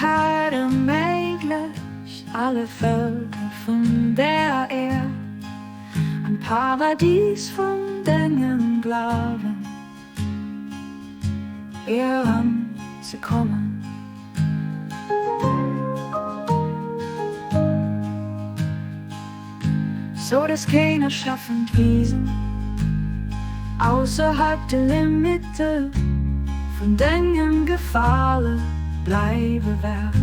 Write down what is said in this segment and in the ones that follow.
Herr ermöglicht alle Völker von der Erde ein Paradies von denen glauben, zu kommen. So dass keiner schaffen Wiesen außerhalb der Limite von denen gefallen bleiben wird.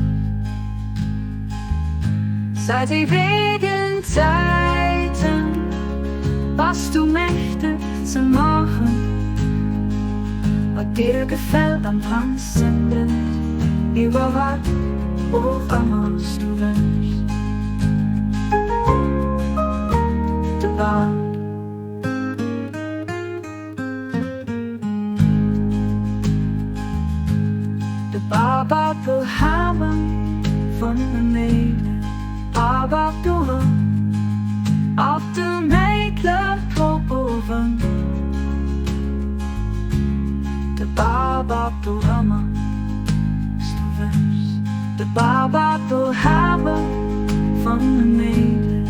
Seit ewigen Zeiten was du mächtig zu machen, was dir gefällt am Tanzen, überall, wo immer du willst. Der Baba will haben von der Mädel, aber du auf der Mädel proben. Der Baba will haben, du willst. Der Baba will haben von der Mädel,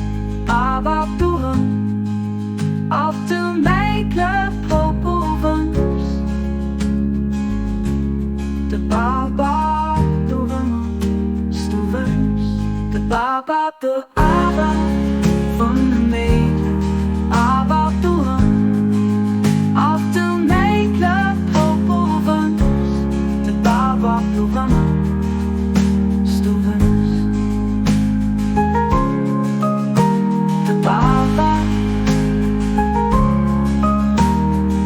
aber du auf der Mädel proben. Der Baba will haben, du willst. Der Baba will aber von der Mädel, aber du auf der Mädel proben. Der Baba will haben, du willst. Der Baba,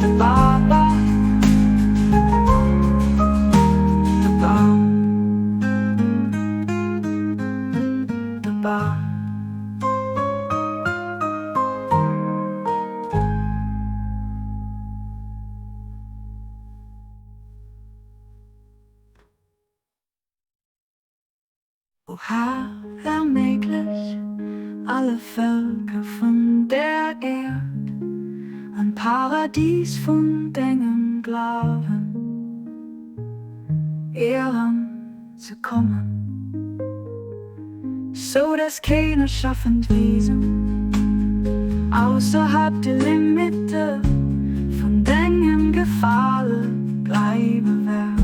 der Baba, der Baba, der Baba. O Herr, ermöglich alle Völker von der Erde ein Paradies von denen glauben, zu kommen, so dass keiner schaffend Wiesen außerhalb der Limite von denen gefallen bleiben wird.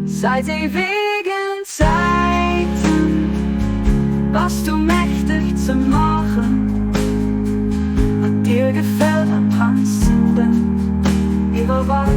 Seit ewigen Zeiten was du mächtig zu machen, was dir gefällt am Tanzenden, überall